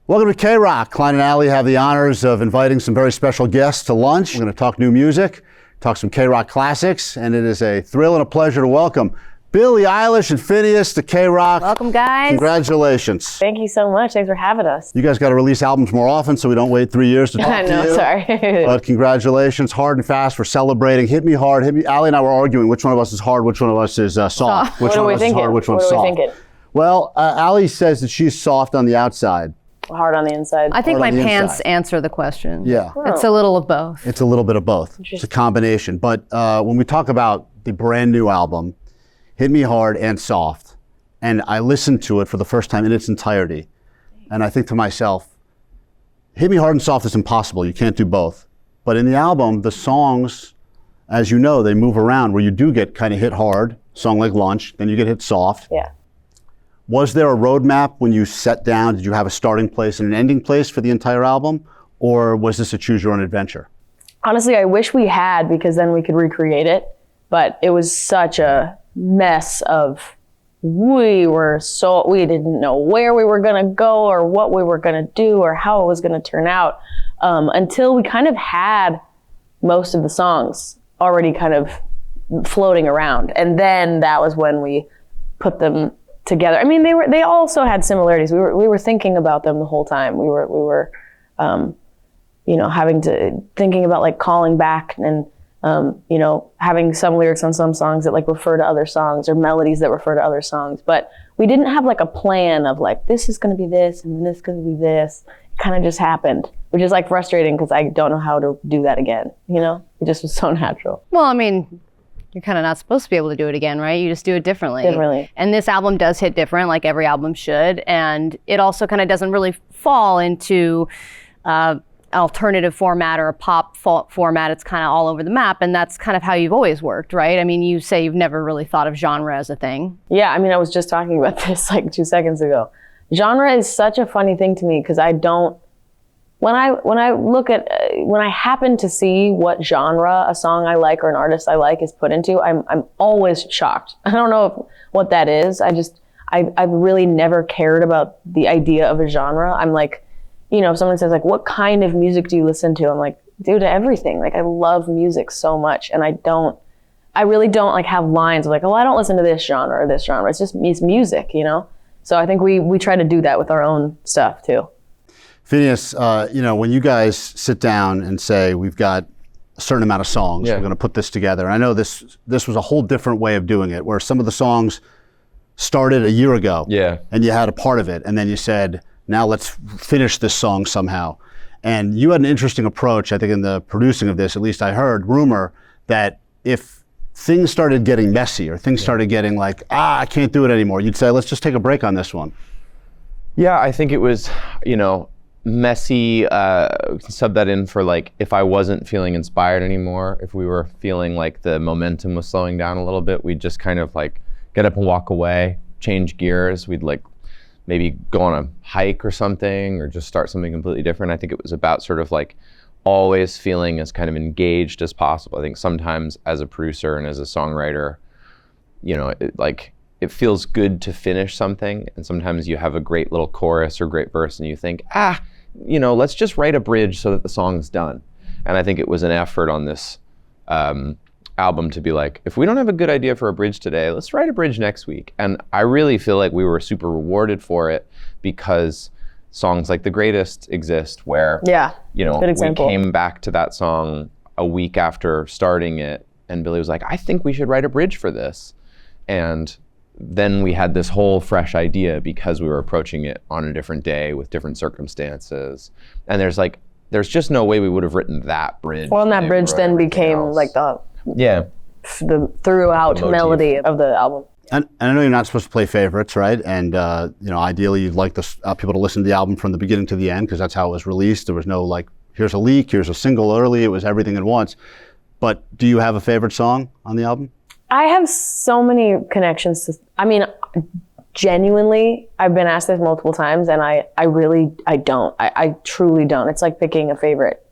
Welcome to KROQ. Klein and Allie have the honors of inviting some very special guests to lunch. We're going to talk new music, talk some KROQ classics, and it is a thrill and a pleasure to welcome Billie Eilish and FINNEAS to KROQ. Welcome, guys. Congratulations. Thank you so much. Thanks for having us. You guys got to release albums more often so we don't wait 3 years to talk I know, to you. sorry. But congratulations, hard and fast for celebrating. Hit me hard, hit me. Allie and I were arguing which one of us is hard, which one of us is soft. Which What are one we of us is thinking? hard, which one's What are we soft. thinking? Well, Allie says that she's soft on the outside. Hard on the inside. I think my Hard on the pants inside. answer the question. Yeah. It's a little of both. It's a little bit of both. It's a combination. But when we talk about the brand new album, Hit Me Hard and Soft, and I listened to it for the first time in its entirety, and I think to myself, Hit Me Hard and Soft is impossible. You can't do both. But in the album, the songs, as you know, they move around where you do get kind of hit hard, song like Lunch, then you get hit soft. Yeah. Was there a roadmap when you sat down? Did you have a starting place and an ending place for the entire album? Or was this a choose your own adventure? Honestly, I wish we had, because then we could recreate it. But it was such a mess of, we didn't know where we were gonna go or what we were gonna do or how it was gonna turn out, until we kind of had most of the songs already kind of floating around. And then that was when we put them together. I mean, they also had similarities. We were thinking about them the whole time. We were thinking about like calling back and having some lyrics on some songs that like refer to other songs or melodies that refer to other songs. But we didn't have like a plan of like, this is going to be this and this is going to be this. It kind of just happened, which is like frustrating because I don't know how to do that again. It just was so natural. Well, I mean, you're kind of not supposed to be able to do it again, right? You just do it differently. And this album does hit different, like every album should. And it also kind of doesn't really fall into alternative format or a pop format. It's kind of all over the map. And that's kind of how you've always worked, right? I mean, you say you've never really thought of genre as a thing. Yeah, I mean, I was just talking about this like 2 seconds ago. Genre is such a funny thing to me because I don't, when I happen to see what genre a song I like or an artist I like is put into, I'm always shocked. I don't know what that is. I've really never cared about the idea of a genre. I'm like, if someone says like, what kind of music do you listen to? I'm like, dude, everything. Like I love music so much, and I really don't like have lines of like, oh, I don't listen to this genre or this genre. It's music, So I think we try to do that with our own stuff too. FINNEAS, when you guys sit down and say, we've got a certain amount of songs, we're going to put this together. And I know this was a whole different way of doing it, where some of the songs started a year ago. Yeah. And you had a part of it. And then you said, now let's finish this song somehow. And you had an interesting approach, I think, in the producing of this. At least I heard rumor that if things started getting messy or things started getting like, I can't do it anymore, you'd say, let's just take a break on this one. Yeah, I think it was, messy, sub that in for like, if I wasn't feeling inspired anymore, if we were feeling like the momentum was slowing down a little bit, we'd just kind of like get up and walk away, change gears. We'd like maybe go on a hike or something, or just start something completely different. I think it was about sort of like always feeling as kind of engaged as possible. I think sometimes as a producer and as a songwriter, it feels good to finish something, and sometimes you have a great little chorus or great verse and you think, let's just write a bridge so that the song's done. And I think it was an effort on this album to be like, if we don't have a good idea for a bridge today, let's write a bridge next week. And I really feel like we were super rewarded for it, because songs like The Greatest exist where, we came back to that song a week after starting it, and Billie was like, I think we should write a bridge for this. And then we had this whole fresh idea because we were approaching it on a different day with different circumstances. And there's just no way we would have written that bridge. Well, and that bridge then became like the throughout the melody of the album. And I know you're not supposed to play favorites, right? And ideally you'd like people to listen to the album from the beginning to the end, because that's how it was released. There was no like, here's a leak, here's a single early. It was everything at once. But do you have a favorite song on the album? I have so many connections to, genuinely, I've been asked this multiple times, and I don't. I truly don't. It's like picking a favorite,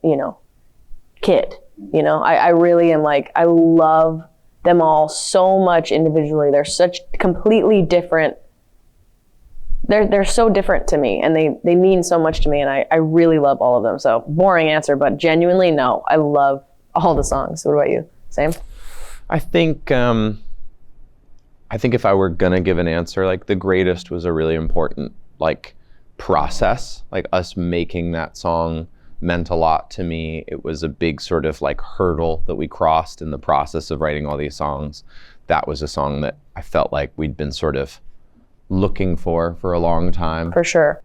kid. I really am like, I love them all so much individually. They're such completely different they're so different to me, and they mean so much to me, and I really love all of them. So boring answer, but genuinely, no, I love all the songs. What about you? Same? I think if I were gonna give an answer, like The Greatest was a really important like process. Like us making that song meant a lot to me. It was a big sort of like hurdle that we crossed in the process of writing all these songs. That was a song that I felt like we'd been sort of looking for a long time. For sure.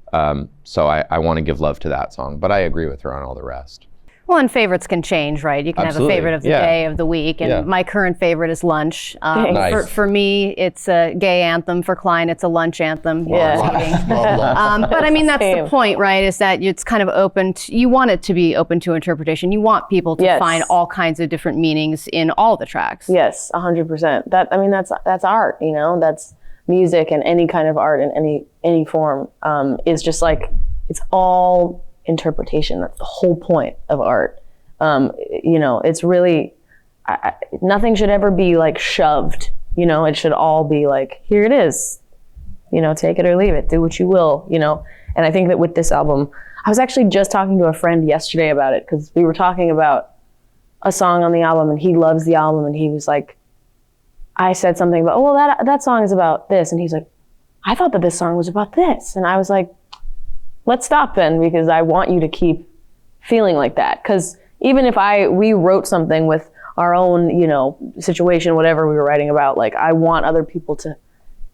So I want to give love to that song, but I agree with her on all the rest. Well, and favorites can change, right? You can Absolutely. have a favorite of the day, of the week, and my current favorite is Lunch. Nice. For me, it's a gay anthem. For Klein, it's a lunch anthem. Yeah. But I mean, that's the point, right? Is that it's kind of open to, you want it to be open to interpretation. You want people to find all kinds of different meanings in all the tracks. Yes, 100%. That's art, you know? That's music, and any kind of art in any form is just like, it's all interpretation. That's the whole point of art. You know, it's really, nothing should ever be like shoved, you know, it should all be like, here it is, you know, take it or leave it, do what you will, you know. And I think that with this album, I was actually just talking to a friend yesterday about it, because we were talking about a song on the album, and he loves the album, and he was like, I said something about, oh, well, that song is about this, and he's like, I thought that this song was about this. And I was like, let's stop then, because I want you to keep feeling like that. Because even if we wrote something with our own, you know, situation, whatever we were writing about, like, I want other people to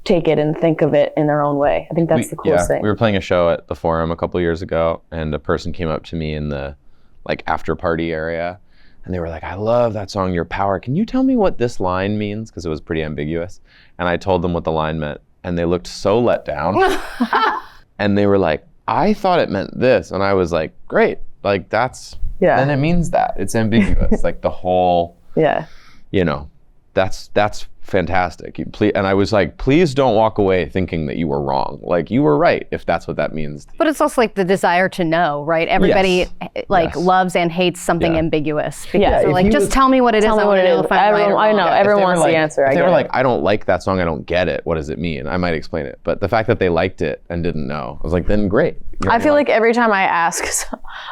take it and think of it in their own way. I think that's the coolest thing. We were playing a show at the Forum a couple years ago, and a person came up to me in the like after party area, and they were like, I love that song, Your Power. Can you tell me what this line means? Because it was pretty ambiguous. And I told them what the line meant, and they looked so let down. And they were like, I thought it meant this. And I was like, great. Like, that's, then it means that. It's ambiguous. Like the whole, you know, that's fantastic. And I was like, please don't walk away thinking that you were wrong. Like, you were right, if that's what that means. But it's also like the desire to know, right? Everybody loves and hates something ambiguous. Because they're like, just tell me what it is. I want to know if I'm right or wrong. I know, everyone wants the answer. If they were like, I don't like that song, I don't get it, what does it mean? I might explain it. But the fact that they liked it and didn't know, I was like, then great. I feel like every time I ask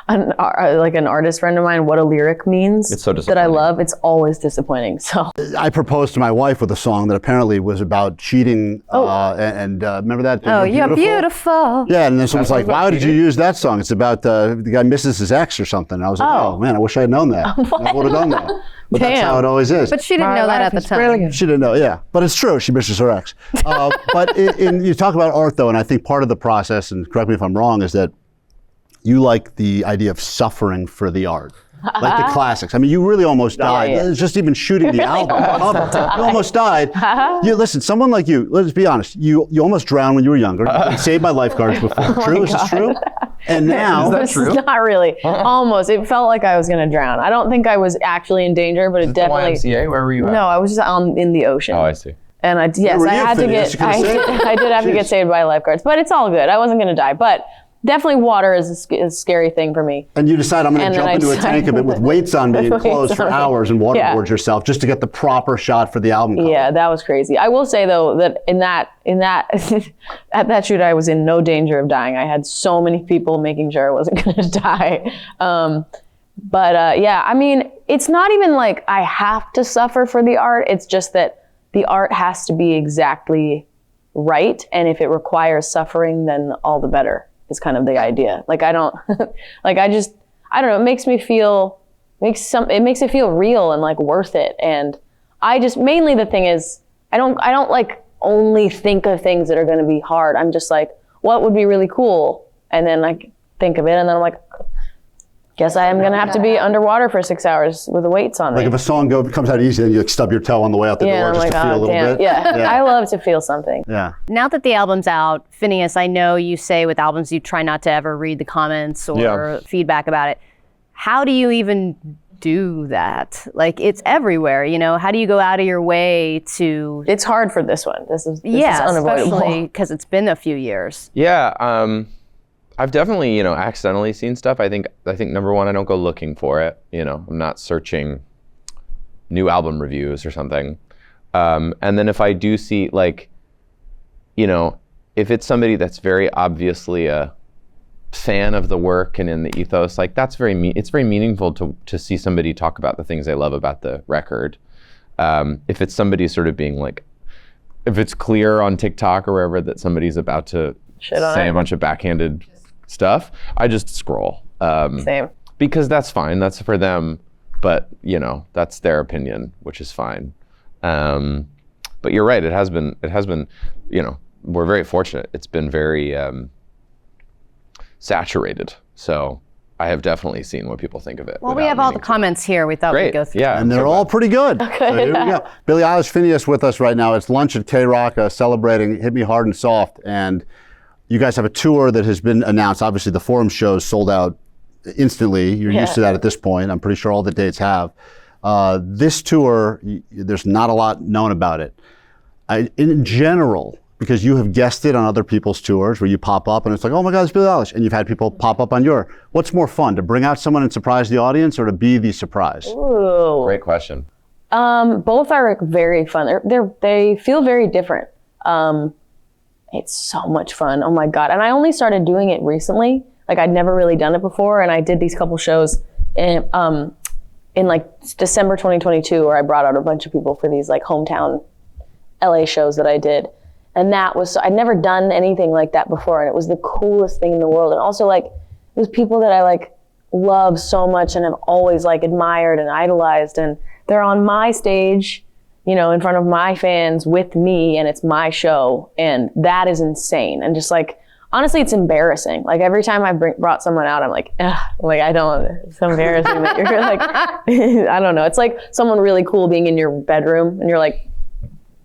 an artist friend of mine what a lyric means it's so that I love, it's always disappointing. So I proposed to my wife with a song that apparently was about cheating. And remember that? Oh, you're beautiful. Yeah, and then someone's like, why did you use that song? It's about the guy misses his ex or something. And I was like, oh man, I wish I had known that. I would have done that. But that's how it always is. But she didn't know that at the time. Brilliant. She didn't know, yeah. But it's true, she misses her ex. But you talk about art though, and I think part of the process, and correct me if I'm wrong, is that you like the idea of suffering for the art. Like the classics. I mean, you really almost died. It's just even shooting the album. You almost died. Listen, someone like you, let's be honest, you almost drowned when you were younger. You saved by lifeguards before. True? Is this true? And now, is that true? Not really. Almost. It felt like I was going to drown. I don't think I was actually in danger, but it definitely. The YMCA? Where were you at? No, I was just in the ocean. Oh, I see. And I did have to get saved by lifeguards, but it's all good. I wasn't going to die, but definitely water is a scary thing for me. And you decide, I'm going to jump into a tank of it with weights on me and clothes for hours and waterboard yourself just to get the proper shot for the album cover. Yeah, that was crazy. I will say though that in that at that shoot, I was in no danger of dying. I had so many people making sure I wasn't going to die. I mean, it's not even like I have to suffer for the art. It's just that the art has to be exactly right, and if it requires suffering, then all the better. Is kind of the idea. Like I don't know, it makes it feel real and like worth it. And I just, mainly the thing is, I don't like only think of things that are going to be hard. I'm just like, what would be really cool? And then I think of it and then I'm like, guess I am going to have to be underwater for 6 hours with the weights on me. Like if a song comes out easy, then you like stub your toe on the way out the door just to feel a little bit. Yeah. I love to feel something. Yeah. Now that the album's out, FINNEAS, I know you say with albums you try not to ever read the comments or feedback about it. How do you even do that? Like it's everywhere, you know? How do you go out of your way to... It's hard for this one. This is unavoidable. Especially because it's been a few years. Yeah. I've definitely, accidentally seen stuff. I think number one, I don't go looking for it. I'm not searching new album reviews or something. And then if I do see if it's somebody that's very obviously a fan of the work and in the ethos, like that's it's very meaningful to see somebody talk about the things they love about the record. If it's somebody sort of being like, if it's clear on TikTok or wherever that somebody's about to say a bunch of backhanded stuff, I just scroll. Same. Because that's fine, that's for them, but you know, that's their opinion, which is fine. But you're right, it has been, you know, we're very fortunate. It's been very saturated. So I have definitely seen what people think of it. Well, we have all the comments here. We thought we'd go through. Yeah, and they're all pretty good. Okay, so here we go. Billie Eilish FINNEAS with us right now. It's lunch at KROQ celebrating Hit Me Hard and Soft. And you guys have a tour that has been announced. Obviously, the Forum shows sold out instantly. You're used to that at this point. I'm pretty sure all the dates have. This tour, there's not a lot known about it. In general, because you have guessed it on other people's tours where you pop up and it's like, oh my God, it's Billie Eilish. And you've had people pop up on your. What's more fun, to bring out someone and surprise the audience, or to be the surprise? Ooh. Great question. Both are very fun. They feel very different. It's so much fun. Oh my God. And I only started doing it recently. Like I'd never really done it before. And I did these couple shows in like December 2022, where I brought out a bunch of people for these like hometown LA shows that I did. And that was, I'd never done anything like that before. And it was the coolest thing in the world. And also like, it was people that I like love so much and have always like admired and idolized. And they're on my stage, you know, in front of my fans with me, and it's my show. And that is insane. And just like, honestly, it's embarrassing. Like every time I brought someone out, I'm like, ugh, like it's so embarrassing that you're like, I don't know. It's like someone really cool being in your bedroom and you're like,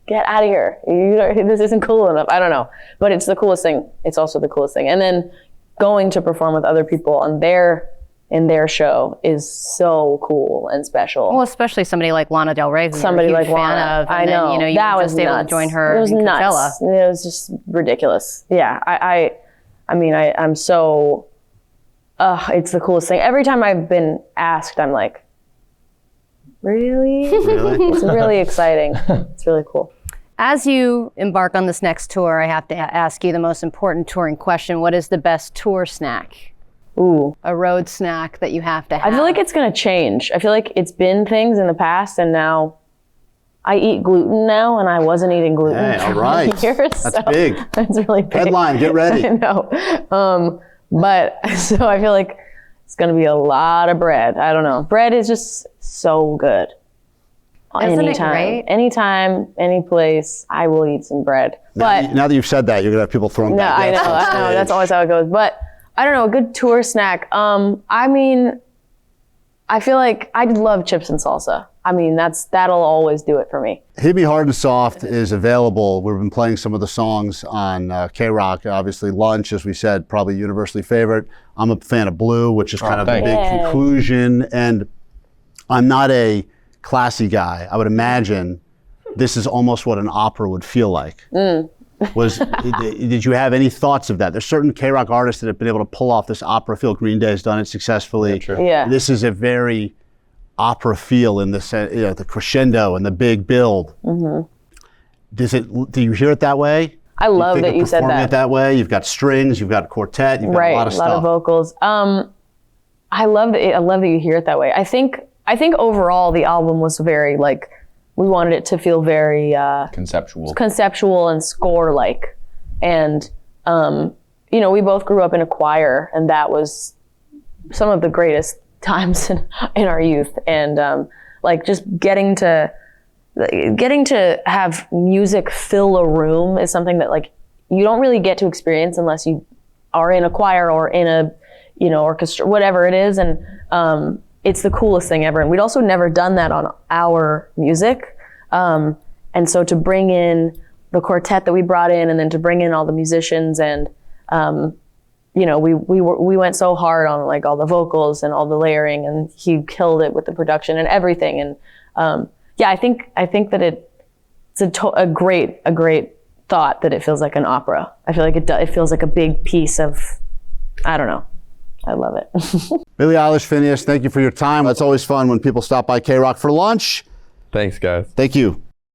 get out of here. This isn't cool enough. I don't know. But it's the coolest thing. It's also the coolest thing. And then going to perform with other people on in their show is so cool and special. Well, especially somebody like Lana Del Rey, who you're a huge fan of. I know. Then, you know, you that were was just able to join her it was in nuts. Coachella. It was just ridiculous. Yeah. I'm so, it's the coolest thing. Every time I've been asked, I'm like, really? Really? It's really exciting. It's really cool. As you embark on this next tour, I have to ask you the most important touring question. What is the best tour snack? Ooh. A road snack that you have to have. I feel like it's going to change. I feel like it's been things in the past, and now I eat gluten now, and I wasn't eating gluten for all right. years. That's big. That's really big. Headline, get ready. I know. But so I feel like it's going to be a lot of bread. I don't know. Bread is just so good. Isn't it great? Anytime, any place, I will eat some bread. But now that you've said that, you're going to have people throwing back. I know. That's always how it goes. But I don't know, a good tour snack. I mean, I feel like I love chips and salsa. I mean, that'll always do it for me. Hit Me Hard and Soft is available. We've been playing some of the songs on KROQ. Obviously, Lunch, as we said, probably universally favorite. I'm a fan of Blue, which is kind of a big conclusion. And I'm not a classy guy. I would imagine this is almost what an opera would feel like. Did you have any thoughts of that? There's certain KROQ artists that have been able to pull off this opera feel. Green Day has done it successfully. Yeah, true. Yeah. This is a very opera feel in the crescendo and the big build. Mm-hmm. Do you hear it that way? I love that you said performing that. it that way. You've got strings, you've got quartet, you've got a lot of stuff. Right, a lot of vocals. I love that you hear it that way. I think overall the album was very like, we wanted it to feel very conceptual and score-like. And, you know, we both grew up in a choir, and that was some of the greatest times in our youth. And like just getting to have music fill a room is something that like you don't really get to experience unless you are in a choir or in a, you know, orchestra, whatever it is. And it's the coolest thing ever. And we'd also never done that on our music. And so to bring in the quartet that we brought in, and then to bring in all the musicians, and you know, we went so hard on like all the vocals and all the layering, and he killed it with the production and everything. And yeah, I think that it's a great thought that it feels like an opera. I feel like it feels like a big piece of, I don't know. I love it. Billie Eilish, FINNEAS, thank you for your time. It's always fun when people stop by KROQ for lunch. Thanks, guys. Thank you.